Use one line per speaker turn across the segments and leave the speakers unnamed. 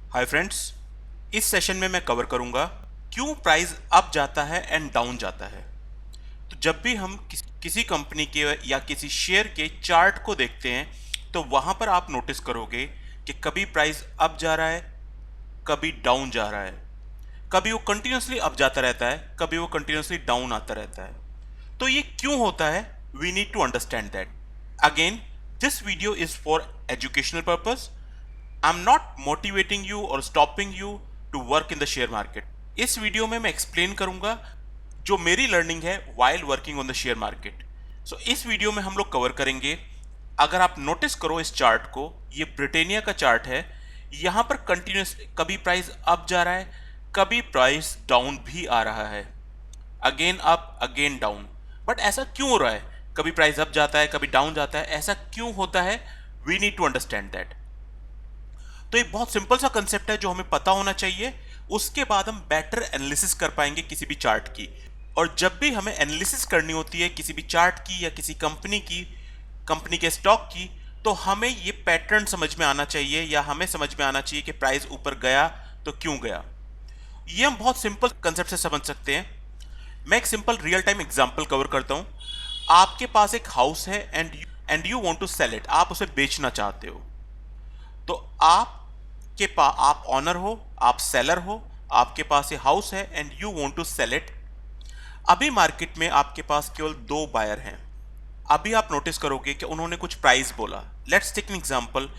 Hi friends, इस session में मैं कवर करूंगा क्यों प्राइस अप जाता है एंड डाउन जाता है। तो जब भी हम किसी कंपनी के या किसी शेयर के चार्ट को देखते हैं तो वहां पर आप नोटिस करोगे कि कभी प्राइस अप जा रहा है, कभी डाउन जा रहा है, कभी वो कंटिन्यूसली अप जाता रहता है, कभी वो कंटिन्यूसली डाउन आता रहता है। तो ये क्यों होता है? We need to understand that. Again, this video is for educational purpose. I am not motivating you और stopping you to work in the share market. इस वीडियो में मैं एक्सप्लेन करूंगा जो मेरी लर्निंग है while working on the share market. So इस video में हम लोग कवर करेंगे। अगर आप नोटिस करो इस चार्ट को, ये ब्रिटेनिया का चार्ट है। यहां पर कंटिन्यूस कभी प्राइस अप जा रहा है, कभी प्राइस डाउन भी आ रहा है, again up again down. But ऐसा क्यों हो रहा है? कभी प्राइस अप जाता है, कभी डाउन जाता है, ऐसा क्यों होता है? We need to understand that. तो एक बहुत सिंपल सा कंसेप्ट है जो हमें पता होना चाहिए। उसके बाद हम बेटर एनालिसिस कर पाएंगे किसी भी चार्ट की। और जब भी हमें एनालिसिस करनी होती है किसी भी चार्ट की या किसी कंपनी की, कंपनी के स्टॉक की, तो हमें ये पैटर्न समझ में आना चाहिए या हमें समझ में आना चाहिए कि प्राइस ऊपर गया तो क्यों गया। ये हम बहुत सिंपल कंसेप्ट से समझ सकते हैं। मैं एक simple real time example cover करता हूं। आपके पास एक हाउस है and you want to sell it. आप उसे बेचना चाहते हो। तो आप ऑनर हो, आप सेलर हो, आपके पास ये हाउस है and you want to sell it. अभी मार्केट में आपके पास केवल दो बायर हैं। अभी आप नोटिस करोगे कि उन्होंने कुछ प्राइस बोला। Let's take an example.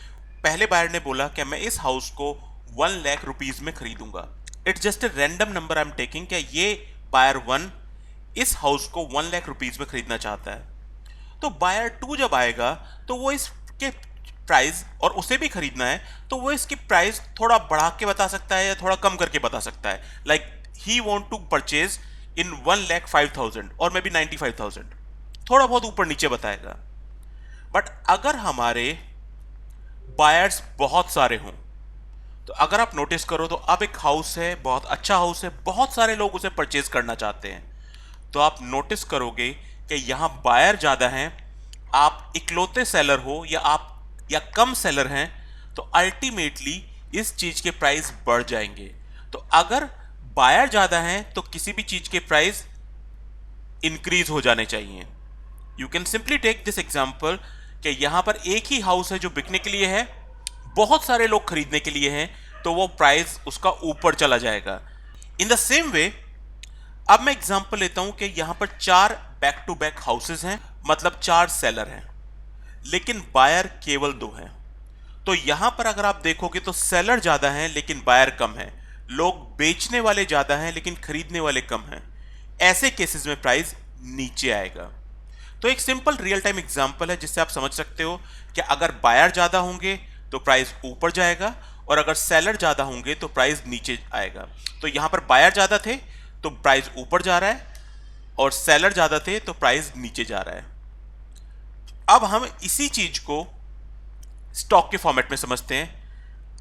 पहले बायर ने बोला कि मैं इस हाउस को 1 लाख रुपीज में खरीदूंगा। It's just a random number I am taking कि ये बायर 1 इस हाउस को 1 लाख रुपीज में खरीदना चाहता है। तो बायर 2 जब आएगा तो वो इसके प्राइस, और उसे भी खरीदना है, तो वो इसकी प्राइस थोड़ा बढ़ा के बता सकता है या थोड़ा कम करके बता सकता है। Like he want to purchase in 1,05,000 और मे बी 95,000, थोड़ा बहुत ऊपर नीचे बताएगा। बट अगर हमारे बायर्स बहुत सारे हों, तो अगर आप नोटिस करो तो अब एक हाउस है, बहुत अच्छा हाउस है, बहुत सारे लोग उसे परचेज करना चाहते हैं। तो आप नोटिस करोगे कि यहां बायर ज्यादा हैं, आप इकलौते सेलर हो या कम सेलर हैं, तो अल्टीमेटली इस चीज के प्राइस बढ़ जाएंगे। तो अगर बायर ज्यादा हैं तो किसी भी चीज के प्राइस इंक्रीज हो जाने चाहिए। You can simply take this example कि यहां पर एक ही हाउस है जो बिकने के लिए है, बहुत सारे लोग खरीदने के लिए हैं, तो वो प्राइस उसका ऊपर चला जाएगा। इन द सेम वे, अब मैं एग्जांपल लेता हूं कि यहां पर 4 बैक टू बैक हाउसेस हैं, मतलब 4 सेलर हैं, लेकिन बायर केवल 2 हैं। तो यहां पर अगर आप देखोगे तो सेलर ज्यादा हैं लेकिन बायर कम है। लोग बेचने वाले ज्यादा हैं लेकिन खरीदने वाले कम हैं। ऐसे केसेस में प्राइस नीचे आएगा। तो एक सिंपल रियल टाइम एग्जांपल है जिससे आप समझ सकते हो कि अगर बायर ज्यादा होंगे तो प्राइस ऊपर जाएगा, और अगर सेलर ज्यादा होंगे तो प्राइस नीचे आएगा। तो यहां पर बायर ज्यादा थे तो प्राइस ऊपर जा रहा है, और सेलर ज्यादा थे तो प्राइस नीचे जा रहा है। अब हम इसी चीज को स्टॉक के फॉर्मेट में समझते हैं।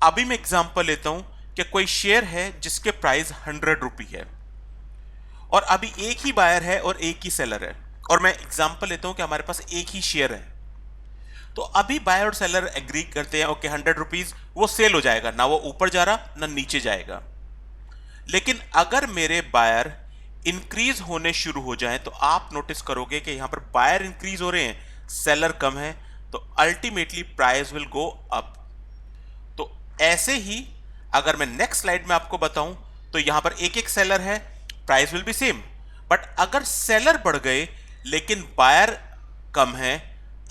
अभी मैं एग्जांपल लेता हूं कि कोई शेयर है जिसके प्राइस 100 रुपी है, और अभी एक ही बायर है और एक ही सेलर है, और मैं एग्जांपल लेता हूं कि हमारे पास एक ही शेयर है। तो अभी बायर और सेलर एग्री करते हैं, ओके 100 रुपीज वो सेल हो जाएगा, ना वो ऊपर जा रहा ना नीचे जाएगा। लेकिन अगर मेरे बायर इंक्रीज होने शुरू हो जाएं तो आप नोटिस करोगे कि यहां पर बायर इंक्रीज हो रहे हैं, सेलर कम है, तो ultimately price will go up. तो ऐसे ही अगर मैं नेक्स्ट स्लाइड में आपको बताऊं तो यहां पर एक एक सेलर है, price will be same. But अगर सेलर बढ़ गए लेकिन बायर कम है,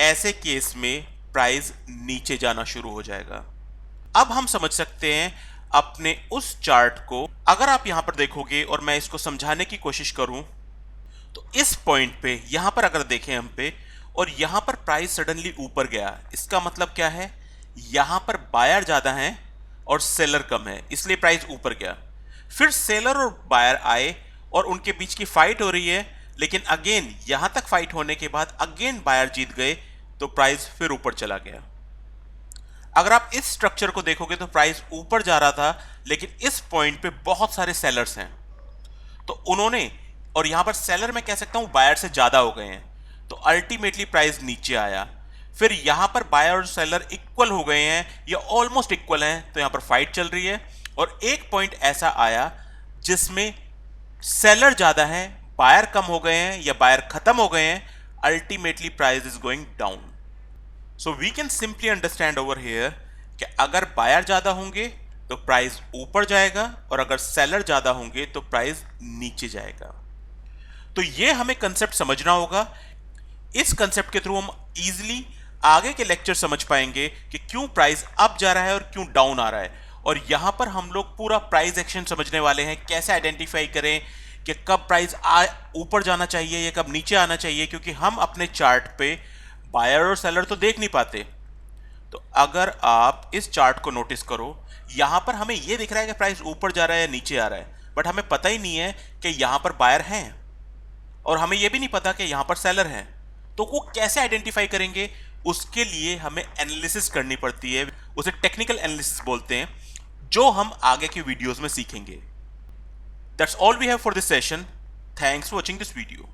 ऐसे केस में प्राइस नीचे जाना शुरू हो जाएगा। अब हम समझ सकते हैं अपने उस चार्ट को। अगर आप यहां पर देखोगे और मैं इसको समझाने की कोशिश करूं, तो इस पॉइंट पे यहां पर अगर देखें हम पे, और यहां पर प्राइस सडनली ऊपर गया, इसका मतलब क्या है? यहां पर बायर ज्यादा हैं और सेलर कम है, इसलिए प्राइस ऊपर गया। फिर सेलर और बायर आए और उनके बीच की फाइट हो रही है, लेकिन अगेन यहां तक फाइट होने के बाद अगेन बायर जीत गए, तो प्राइस फिर ऊपर चला गया। अगर आप इस स्ट्रक्चर को देखोगे तो प्राइस ऊपर जा रहा था, लेकिन इस पॉइंट पे बहुत सारे सेलर्स हैं, तो उन्होंने, और यहां पर सेलर मैं कह सकता हूं बायर से ज्यादा हो गए हैं, तो अल्टीमेटली प्राइस नीचे आया। फिर यहां पर बायर और सेलर इक्वल हो गए हैं या ऑलमोस्ट इक्वल हैं, तो यहां पर फाइट चल रही है। और एक पॉइंट ऐसा आया जिसमें सेलर ज्यादा है, बायर कम हो गए हैं या बायर खत्म हो गए हैं, ultimately price is going down. So we can simply understand over here कि अगर बायर ज्यादा होंगे तो प्राइस ऊपर जाएगा और अगर सेलर ज्यादा होंगे तो प्राइस नीचे जाएगा। तो ये हमें कंसेप्ट समझना होगा। इस कंसेप्ट के थ्रू हम इजीली आगे के लेक्चर समझ पाएंगे कि क्यों प्राइस अप जा रहा है और क्यों डाउन आ रहा है। और यहां पर हम लोग पूरा प्राइस एक्शन समझने वाले हैं, कैसे आइडेंटिफाई करें कि कब प्राइस ऊपर जाना चाहिए या कब नीचे आना चाहिए, क्योंकि हम अपने चार्ट पे बायर और सेलर तो देख नहीं पाते। तो अगर आप इस चार्ट को नोटिस करो, यहां पर हमें यह दिख रहा है कि प्राइस ऊपर जा रहा है या नीचे आ रहा है, बट हमें पता ही नहीं है कि यहां पर बायर हैं और हमें यह भी नहीं पता कि यहां पर सेलर हैं। तो वो कैसे आइडेंटिफाई करेंगे, उसके लिए हमें एनालिसिस करनी पड़ती है, उसे टेक्निकल एनालिसिस बोलते हैं, जो हम आगे के वीडियोस में सीखेंगे। That's all we have for this session. Thanks for watching this video.